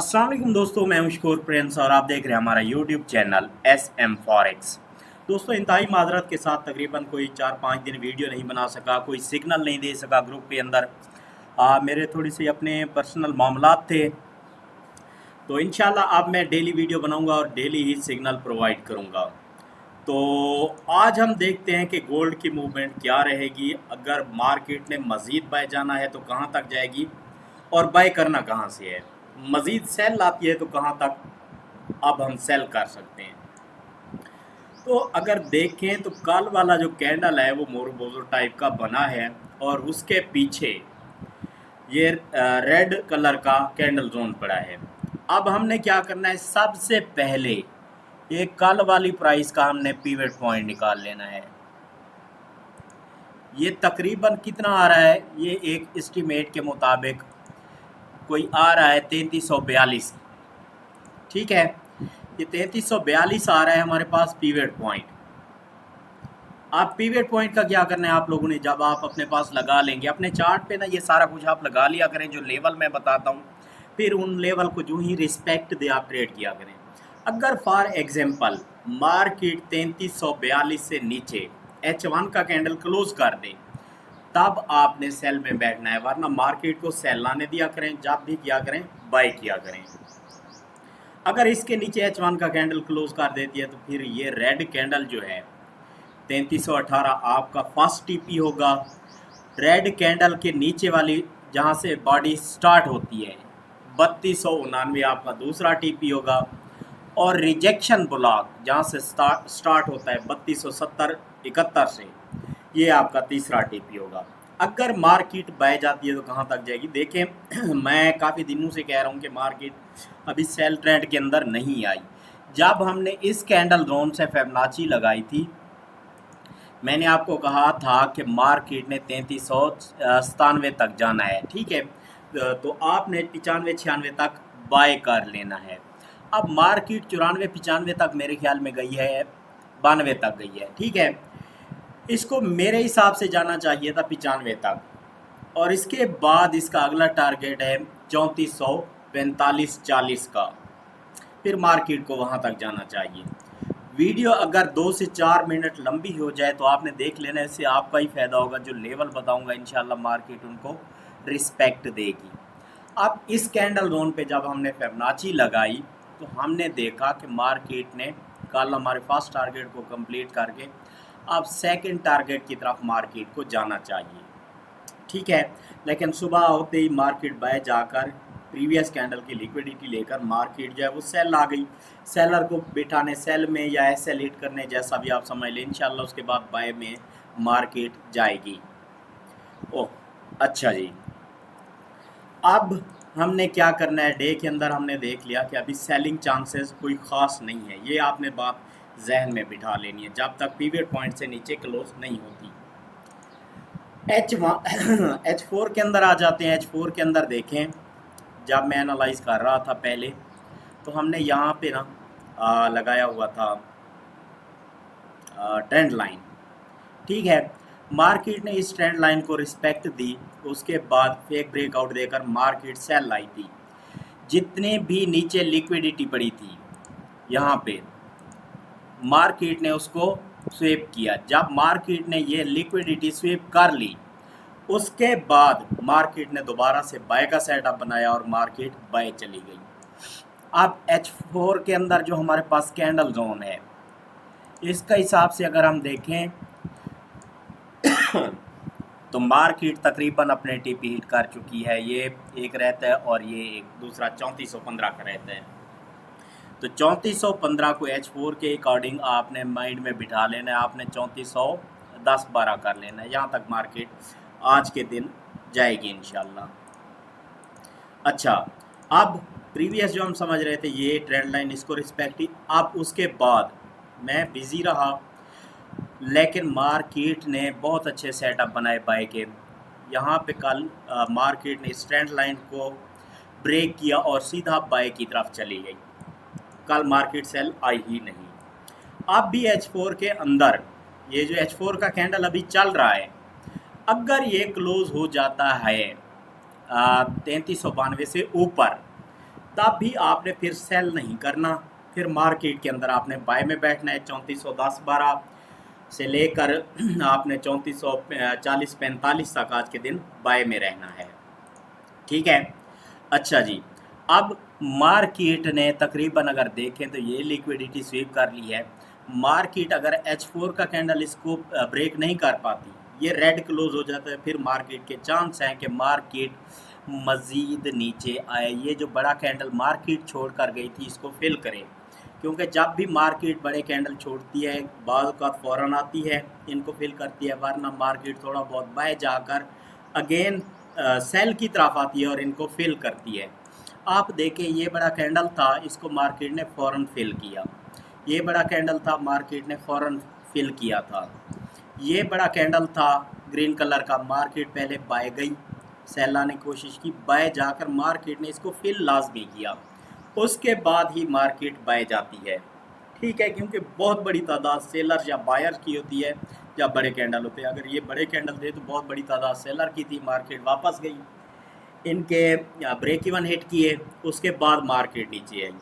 अस्सलाम वालेकुम दोस्तों, मैं मशकूर प्रिंस और आप देख रहे हैं हमारा YouTube channel S M forex. दोस्तों, इंतहाई माजरत के साथ तकरीबन कोई 4-5 दिन वीडियो नहीं बना सका, कोई सिग्नल नहीं दे सका ग्रुप के अंदर। मेरे थोड़ी सी अपने पर्सनल मामलात थे, तो इंशाल्लाह अब मैं डेली वीडियो बनाऊंगा और डेली ही सिग्नल प्रोवाइड करूंगा। तो आज हम देखते हैं कि गोल्ड की मूवमेंट क्या रहेगी। अगर मार्केट ने मज़ीद बाय जाना है तो कहाँ तक जाएगी और बाय करना कहाँ से है। मज़ीद सेल आती है तो कहाँ तक अब हम सेल कर सकते हैं। तो अगर देखें तो कल वाला जो कैंडल है वो मोरबोजो टाइप का बना है और उसके पीछे ये रेड कलर का कैंडल जोन पड़ा है। अब हमने क्या करना है, सबसे पहले ये कल वाली प्राइस का हमने पिवट पॉइंट निकाल लेना है। ये तकरीबन कितना आ रहा है, ये एक एस्टीमेट के मुताबिक कोई आ रहा है 3342। ठीक है, ये 3342 आ रहा है हमारे पास पिवट पॉइंट। आप पिवट पॉइंट का क्या करना है आप लोगों ने, जब आप अपने पास लगा लेंगे अपने चार्ट पे ना, ये सारा कुछ आप लगा लिया करें जो लेवल मैं बताता हूँ। फिर उन लेवल को जो ही रिस्पेक्ट दे आप ट्रेड किया करें। अगर फॉर एग्जांपल मार्केट 3342 से नीचे H1 का कैंडल क्लोज कर दे, तब आपने सेल में बैठना है, वरना मार्केट को सेल लाने दिया करें, जब भी किया करें बाय किया करें। अगर इसके नीचे H1 का कैंडल क्लोज कर देती है तो फिर ये रेड कैंडल जो है 3318 आपका फर्स्ट टीपी होगा। रेड कैंडल के नीचे वाली जहाँ से बॉडी स्टार्ट होती है 3299 आपका दूसरा टीपी होगा। और रिजेक्शन ब्लॉक जहाँ से स्टार्ट होता है 3270 71 से, ये आपका तीसरा टीपी होगा। अगर मार्केट बह जाती है तो कहाँ तक जाएगी देखें। मैं काफ़ी दिनों से कह रहा हूँ कि मार्केट अभी सेल ट्रेंड के अंदर नहीं आई। जब हमने इस कैंडल जोन से फिबोनाची लगाई थी, मैंने आपको कहा था कि मार्केट ने 3397 तक जाना है। ठीक है, तो आपने 95-96 तक बाय कर लेना है। अब मार्केट 94-95 तक मेरे ख्याल में गई है, 92 तक गई है। ठीक है, इसको मेरे हिसाब से जाना चाहिए था 95 तक, और इसके बाद इसका अगला टारगेट है 3445-40 का। फिर मार्केट को वहाँ तक जाना चाहिए। वीडियो अगर 2 से 4 मिनट लंबी हो जाए तो आपने देख लेना, इससे आपका ही फ़ायदा होगा। जो लेवल बताऊंगा इंशाल्लाह मार्केट उनको रिस्पेक्ट देगी। अब इस कैंडल जोन पे जब हमने फिबोनाची लगाई तो हमने देखा कि मार्केट ने कल हमारे फर्स्ट टारगेट को कंप्लीट करके अब सेकंड टारगेट की तरफ मार्केट को जाना चाहिए। ठीक है, लेकिन सुबह होते ही मार्केट बाय जाकर प्रीवियस कैंडल की लिक्विडिटी लेकर मार्केट जो है वो सेल आ गई। सेलर को बिठाने सेल में या ऐसे लीड करने, जैसा भी आप समझ लें, इंशाल्लाह उसके बाद बाय में मार्केट जाएगी। ओह अच्छा जी, अब हमने क्या करना है, डे के अंदर हमने देख लिया कि अभी सेलिंग चांसेस कोई ख़ास नहीं है। ये आपने बात जहन में बिठा लेनी है जब तक पिवट पॉइंट से नीचे क्लोज नहीं होती। H4 के अंदर आ जाते हैं। H4 के अंदर देखें, जब मैं एनालाइज कर रहा था पहले, तो हमने यहाँ पे ना लगाया हुआ था ट्रेंड लाइन। ठीक है, मार्केट ने इस ट्रेंड लाइन को रिस्पेक्ट दी, उसके बाद फेक ब्रेकआउट देकर मार्केट सेल लाई थी। जितने भी नीचे लिक्विडिटी पड़ी थी यहाँ पे मार्केट ने उसको स्वेप किया। जब मार्केट ने ये लिक्विडिटी स्वेप कर ली, उसके बाद मार्केट ने दोबारा से बाय का सेटअप बनाया और मार्केट बाय चली गई। अब H4 के अंदर जो हमारे पास कैंडल जोन है, इसका हिसाब से अगर हम देखें तो मार्केट तकरीबन अपने टीपी हिट कर चुकी है। ये एक रहता है और ये एक दूसरा 3415 का रहता है। तो 3415 को H4 के अकॉर्डिंग आपने माइंड में बिठा लेना है। आपने 3410-12 कर लेना है। यहाँ तक मार्केट आज के दिन जाएगी इंशाल्लाह। अच्छा, अब प्रीवियस जो हम समझ रहे थे ये ट्रेंड लाइन, इसको रिस्पेक्ट ही। अब उसके बाद मैं बिज़ी रहा, लेकिन मार्केट ने बहुत अच्छे सेटअप बनाए बाय के। यहाँ पे कल मार्केट ने इस ट्रेंड लाइन को ब्रेक किया और सीधा बाय की तरफ चली गई। कल मार्केट सेल आई ही नहीं। अब भी H4 के अंदर ये जो H4 का कैंडल अभी चल रहा है, अगर ये क्लोज हो जाता है 3392 से ऊपर, तब भी आपने फिर सेल नहीं करना, फिर मार्केट के अंदर आपने बाय में बैठना है 3410-12 से लेकर आपने 3440-45 तक आज के दिन बाय में रहना है। ठीक है। अच्छा जी, अब मार्केट ने तकरीबन अगर देखें तो ये लिक्विडिटी स्वीप कर ली है। मार्केट अगर H4 का कैंडल इसको ब्रेक नहीं कर पाती, ये रेड क्लोज हो जाता है, फिर मार्केट के चांस हैं कि मार्केट मज़ीद नीचे आए। ये जो बड़ा कैंडल मार्केट छोड़ कर गई थी इसको फिल करे, क्योंकि जब भी मार्केट बड़े कैंडल छोड़ती है बाद का फ़ौरन आती है इनको फिल करती है, वरना मार्केट थोड़ा बहुत बाय जाकर अगेन सेल की तरफ आती है और इनको फिल करती है। आप देखें ये बड़ा कैंडल था, इसको मार्केट ने फ़ौरन फिल किया। ये बड़ा कैंडल था, मार्केट ने फ़ौरन फिल किया था। ये बड़ा कैंडल था ग्रीन कलर का, मार्केट पहले बाय गई, सेल लाने की कोशिश की, बाय जाकर मार्केट ने इसको फिल लाजमी किया, उसके बाद ही मार्केट बाय जाती है। ठीक है, क्योंकि बहुत बड़ी तादाद सेलर या बायर की होती है या बड़े कैंडल होते हैं। अगर ये बड़े कैंडल थे तो बहुत बड़ी तादाद सेलर की थी, मार्केट वापस गई, इनके ब्रेक इवन हिट किए, उसके बाद मार्केट नीचे आई।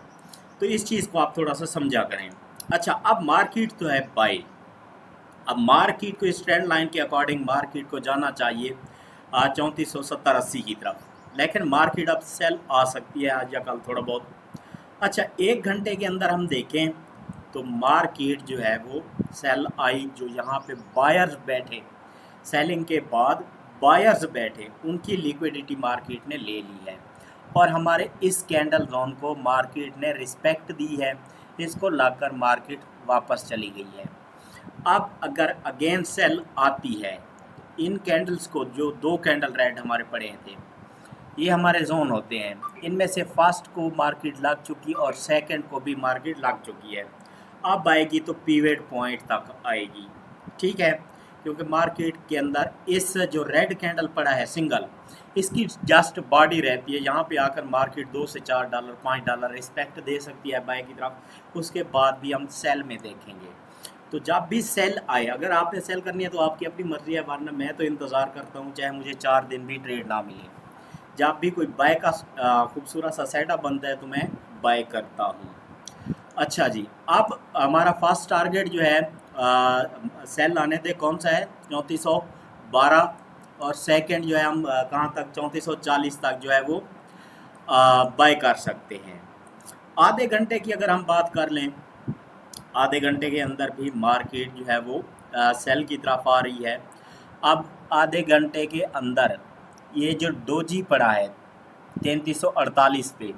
तो इस चीज़ को आप थोड़ा सा समझा करें। अच्छा, अब मार्केट तो है बाय, अब मार्केट को इस ट्रेंड लाइन के अकॉर्डिंग मार्केट को जाना चाहिए 3470-80 की तरफ, लेकिन मार्केट अब सेल आ सकती है आज या कल थोड़ा बहुत। अच्छा, 1 घंटे के अंदर हम देखें तो मार्केट जो है वो सेल आई, जो यहाँ पे बायर्स बैठे, सेलिंग के बाद बायर्स बैठे, उनकी लिक्विडिटी मार्केट ने ले ली है और हमारे इस कैंडल जोन को मार्केट ने रिस्पेक्ट दी है, इसको लाकर मार्केट वापस चली गई है। अब अगर अगेन सेल आती है, इन कैंडल्स को, जो 2 कैंडल रेड हमारे पड़े थे, ये हमारे जोन होते हैं, इनमें से फर्स्ट को मार्केट लग चुकी और सेकंड को भी मार्केट लग चुकी है। अब आएगी तो पिवट पॉइंट तक आएगी। ठीक है, क्योंकि मार्केट के अंदर इस जो रेड कैंडल पड़ा है सिंगल, इसकी जस्ट बॉडी रहती है, यहाँ पे आकर मार्केट $2 से $4 $5 रिस्पेक्ट दे सकती है बाय की तरफ, उसके बाद भी हम सेल में देखेंगे। तो जब भी सेल आए, अगर आपने सेल करनी है तो आपकी अपनी मर्जी है, वरना मैं तो इंतज़ार करता हूँ चाहे मुझे 4 दिन भी ट्रेड ना मिले। जब भी कोई बाय का खूबसूरत सा सेटअप बनता है तो मैं बाय करता हूँ। अच्छा जी, अब हमारा फर्स्ट टारगेट जो है सेल लाने थे, कौन सा है 3412, और सेकंड जो है हम कहाँ तक 3440 तक जो है वो बाय कर सकते हैं। आधे घंटे की अगर हम बात कर लें, आधे घंटे के अंदर भी मार्केट जो है वो सेल की तरफ आ रही है। अब आधे घंटे के अंदर ये जो डोजी पड़ा है 3348 पे,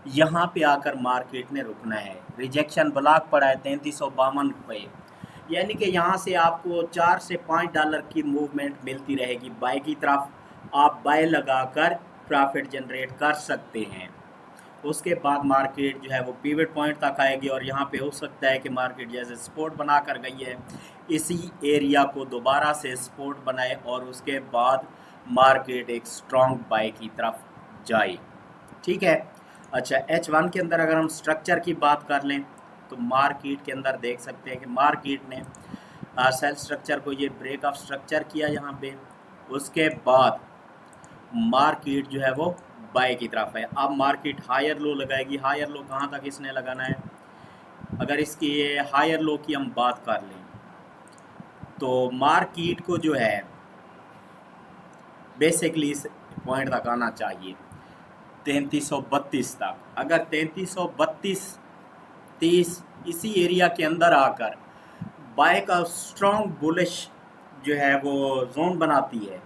यहाँ पे आकर मार्केट ने रुकना है। रिजेक्शन ब्लॉक पड़ा है 3352 पे, यानी कि यहाँ से आपको $4 से $5 की मूवमेंट मिलती रहेगी बाय की तरफ। आप बाय लगाकर प्रॉफिट जनरेट कर सकते हैं। उसके बाद मार्केट जो है वो पिवट पॉइंट तक आएगी और यहाँ पे हो सकता है कि मार्केट जैसे सपोर्ट बना कर गई है, इसी एरिया को दोबारा से सपोर्ट बनाए और उसके बाद मार्केट एक स्ट्रॉन्ग बाय की तरफ जाए। ठीक है। अच्छा, H1 के अंदर अगर हम स्ट्रक्चर की बात कर लें तो मार्केट के अंदर देख सकते हैं कि मार्केट ने सेल स्ट्रक्चर को ये ब्रेक ऑफ स्ट्रक्चर किया यहाँ पे, उसके बाद मार्केट जो है वो बाय की तरफ है। अब मार्केट हायर लो लगाएगी। हायर लो कहाँ तक इसने लगाना है, अगर इसकी ये हायर लो की हम बात कर लें तो मार्केट को जो है बेसिकली इस पॉइंट तक आना चाहिए 3332 तक। अगर 3332-30 इसी एरिया के अंदर आकर बाय का स्ट्रॉन्ग बुलिश जो है वो जोन बनाती है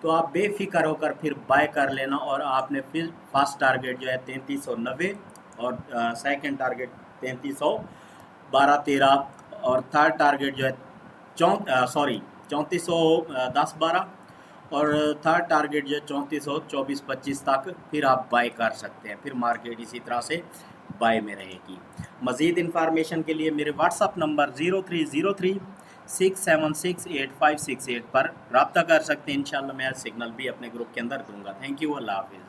तो आप बेफिक्र होकर फिर बाय कर लेना। और आपने फिर फर्स्ट टारगेट जो है 3390 और सेकंड टारगेट 3312-13 और थर्ड टारगेट जो है 3410-12 और थर्ड टारगेट जो है 3424-25 तक फिर आप बाय कर सकते हैं। फिर मार्केट इसी तरह से बाय में रहेगी। मज़ीद इन्फॉर्मेशन के लिए मेरे व्हाट्सअप नंबर 0303-676-8568 पर रब्ता कर सकते हैं। इंशाल्लाह मैं सिग्नल भी अपने ग्रुप के अंदर दूंगा। थैंक यू, अल्लाह हाफिज़।